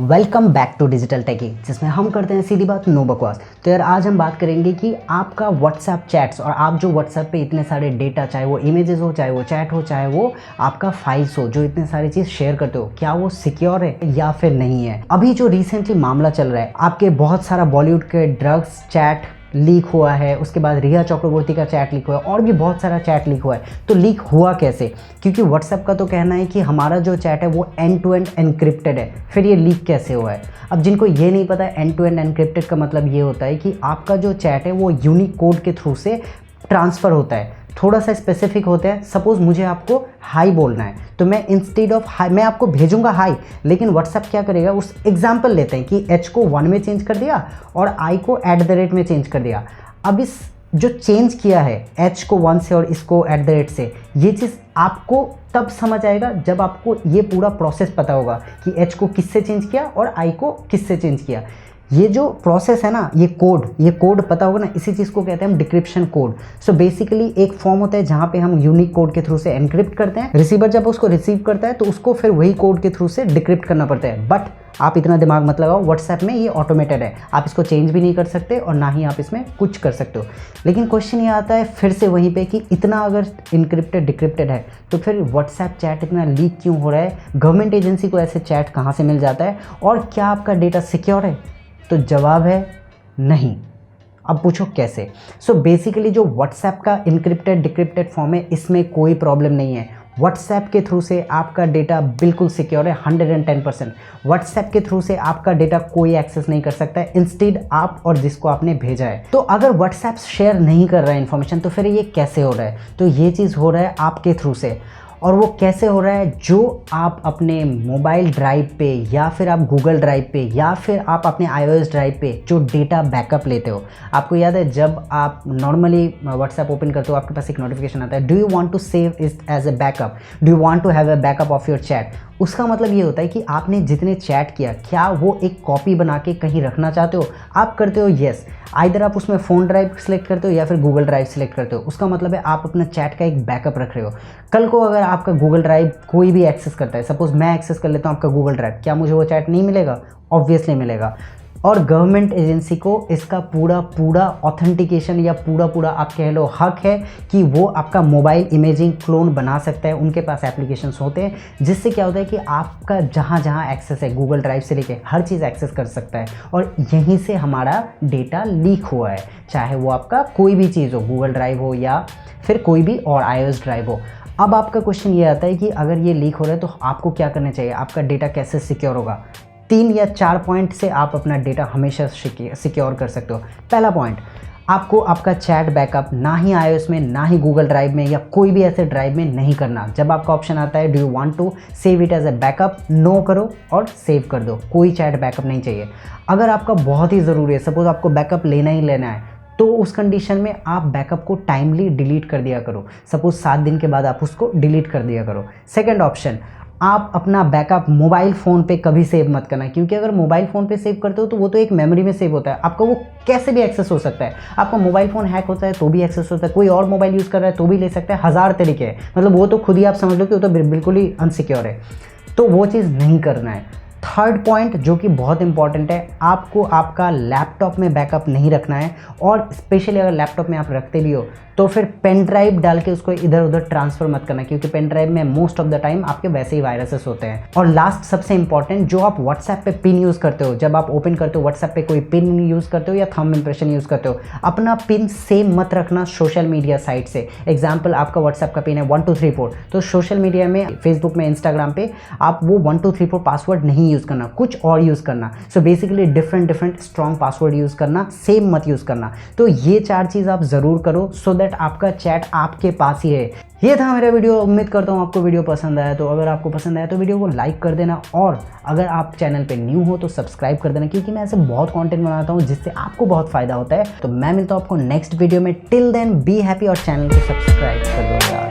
Welcome back to digital टेकी, जिसमें हम करते हैं सीधी बात, नो बकवास। तो यार आज हम बात करेंगे कि आपका व्हाट्सएप चैट्स और आप जो व्हाट्सएप पे इतने सारे डेटा, चाहे वो इमेजेस हो, चाहे वो चैट हो, चाहे वो आपका फाइल्स हो, जो इतने सारी चीज़ शेयर करते हो, क्या वो सिक्योर है या फिर नहीं है। अभी जो रिसेंटली मामला चल रहा है, आपके बहुत सारा बॉलीवुड के ड्रग्स चैट लीक हुआ है, उसके बाद रिया चक्रवर्ती का चैट लीक हुआ है और भी बहुत सारा चैट लीक हुआ है। तो लीक हुआ कैसे? क्योंकि व्हाट्सएप का तो कहना है कि हमारा जो चैट है वो एंड टू एंड एनक्रिप्टेड है। फिर ये लीक कैसे हुआ है? अब जिनको ये नहीं पता, एंड टू एंड एनक्रिप्टेड का मतलब ये होता है कि आपका जो चैट है वो यूनिक कोड के थ्रू से ट्रांसफ़र होता है। थोड़ा सा स्पेसिफिक होता है। सपोज़ मुझे आपको हाई बोलना है, तो मैं इंस्टेड ऑफ हाई मैं आपको भेजूंगा हाई, लेकिन व्हाट्सएप क्या करेगा, उस एग्जाम्पल लेते हैं कि एच को 1 में चेंज कर दिया और आई को @ में चेंज कर दिया। अब इस जो चेंज किया है एच को 1 से और इसको @ से, ये चीज़ आपको तब समझ आएगा जब आपको ये पूरा प्रोसेस पता होगा कि एच को किससे चेंज किया और आई को किससे चेंज किया। ये जो प्रोसेस है ना, ये कोड पता होगा ना, इसी चीज़ को कहते हैं हम डिक्रिप्शन कोड। सो बेसिकली एक फॉर्म होता है जहाँ पे हम यूनिक कोड के थ्रू से एनक्रिप्ट करते हैं। रिसीवर जब उसको रिसीव करता है तो उसको फिर वही कोड के थ्रू से डिक्रिप्ट करना पड़ता है। बट आप इतना दिमाग मत लगाओ, व्हाट्सएप में ये ऑटोमेटेड है, आप इसको चेंज भी नहीं कर सकते और ना ही आप इसमें कुछ कर सकते हो। लेकिन क्वेश्चन ये आता है फिर से वहीं पे कि इतना अगर इनक्रिप्टेड डिक्रिप्टेड है तो फिर व्हाट्सएप चैट इतना लीक क्यों हो रहा है? गवर्नमेंट एजेंसी को ऐसे चैट कहाँ से मिल जाता है? और क्या आपका डेटा सिक्योर है? तो जवाब है नहीं। अब पूछो कैसे? सो बेसिकली जो व्हाट्सएप का इनक्रिप्टेड डिक्रिप्टेड फॉर्म है, इसमें कोई प्रॉब्लम नहीं है। व्हाट्सएप के थ्रू से आपका डेटा बिल्कुल सिक्योर है 110%। व्हाट्सएप के थ्रू से आपका डेटा कोई एक्सेस नहीं कर सकता है, इंस्टेड आप और जिसको आपने भेजा है। तो अगर व्हाट्सएप शेयर नहीं कर रहा है इन्फॉर्मेशन, तो फिर ये कैसे हो रहा है? तो ये चीज़ हो रहा है आपके थ्रू से। और वो कैसे हो रहा है? जो आप अपने मोबाइल ड्राइव पे या फिर आप गूगल ड्राइव पे या फिर आप अपने iOS ड्राइव पे जो डेटा बैकअप लेते हो। आपको याद है जब आप नॉर्मली व्हाट्सएप ओपन करते हो, आपके पास एक नोटिफिकेशन आता है, do you want to save it as a backup, do you want to have a backup of your chat. उसका मतलब ये होता है कि आपने जितने चैट किया, क्या वो एक कॉपी बना के कहीं रखना चाहते हो? आप करते हो येस। आइदर आप उसमें फ़ोन ड्राइव सेलेक्ट करते हो या फिर गूगल ड्राइव सेलेक्ट करते हो। उसका मतलब है आप अपना चैट का एक बैकअप रख रहे हो। कल को अगर आपका गूगल ड्राइव कोई भी एक्सेस करता है, सपोज़ मैं एक्सेस कर लेता हूँ आपका गूगल ड्राइव, क्या मुझे वो चैट नहीं मिलेगा? ऑब्वियसली मिलेगा। और गवर्नमेंट एजेंसी को इसका पूरा ऑथेंटिकेशन या पूरा आप कह लो हक है कि वो आपका मोबाइल इमेजिंग क्लोन बना सकता है। उनके पास एप्लीकेशंस होते हैं जिससे क्या होता है कि आपका जहाँ एक्सेस है, गूगल ड्राइव से लेके हर चीज़ एक्सेस कर सकता है। और यहीं से हमारा डेटा लीक हुआ है, चाहे वो आपका कोई भी चीज़ हो, गूगल ड्राइव हो या फिर कोई भी और iOS ड्राइव हो। अब आपका क्वेश्चन ये आता है कि अगर ये लीक हो रहा है तो आपको क्या करना चाहिए? आपका डेटा कैसे सिक्योर होगा? 3 या 4 पॉइंट से आप अपना डेटा हमेशा सिक्योर कर सकते हो। पहला पॉइंट, आपको आपका चैट बैकअप ना ही iOS में, ना ही गूगल ड्राइव में या कोई भी ऐसे ड्राइव में नहीं करना। जब आपका ऑप्शन आता है do you want to save it as a backup, no करो और सेव कर दो। कोई चैट बैकअप नहीं चाहिए। अगर आपका बहुत ही ज़रूरी है, सपोज आपको बैकअप लेना ही लेना है, तो उस कंडीशन में आप बैकअप को टाइमली डिलीट कर दिया करो। सपोज 7 दिन के बाद आप उसको डिलीट कर दिया करो। सेकंड ऑप्शन, आप अपना बैकअप मोबाइल फ़ोन पे कभी सेव मत करना, क्योंकि अगर मोबाइल फ़ोन पे सेव करते हो तो वो तो एक मेमोरी में सेव होता है, आपका वो कैसे भी एक्सेस हो सकता है। आपका मोबाइल फ़ोन हैक होता है तो भी एक्सेस होता है, कोई और मोबाइल यूज़ कर रहा है तो भी ले सकता है। 1000 तरीके हैं, मतलब वो तो खुद ही आप समझ लो कि वो तो बिल्कुल ही अनसिक्योर है। तो वो चीज़ नहीं करना है। थर्ड पॉइंट जो कि बहुत इंपॉर्टेंट है, आपको आपका लैपटॉप में बैकअप नहीं रखना है। और स्पेशली अगर लैपटॉप में आप रखते भी हो तो फिर पेन ड्राइव डाल के उसको इधर उधर ट्रांसफ़र मत करना, क्योंकि पेन ड्राइव में मोस्ट ऑफ द टाइम आपके वैसे ही वायरसेस होते हैं। और लास्ट सबसे इंपॉर्टेंट, जो आप व्हाट्सएप पे पिन यूज़ करते हो, जब आप ओपन करते हो व्हाट्सएप पे कोई पिन यूज़ करते हो या थंब इंप्रेशन यूज़ करते हो, अपना पिन सेम मत रखना सोशल मीडिया साइट से। एग्जाम्पल, आपका व्हाट्सएप का पिन है 1234, तो सोशल मीडिया में, फेसबुक में, इंस्टाग्राम पे आप वो 1234 पासवर्ड नहीं यूज़ करना, कुछ और यूज़ करना। So basically different strong password use करना, सेम मत यूज़ करना। तो ये 4 चीज़ आप ज़रूर करो सो दैट आपका चैट आपके पास ही है। ये था मेरा वीडियो। उम्मीद करता हूँ आपको वीडियो पसंद आया। तो अगर आपको पसंद आया तो वीडियो को लाइक कर देना, और अगर आप चैनल पे न्यू हो तो सब्सक्राइब कर देना, क्योंकि मैं ऐसे बहुत कंटेंट बनाता हूँ जिससे आपको बहुत फ़ायदा होता है। तो मैं मिलता हूँ आपको नेक्स्ट वीडियो में। टिल देन बी हैप्पी और चैनल को सब्सक्राइब कर दो यार।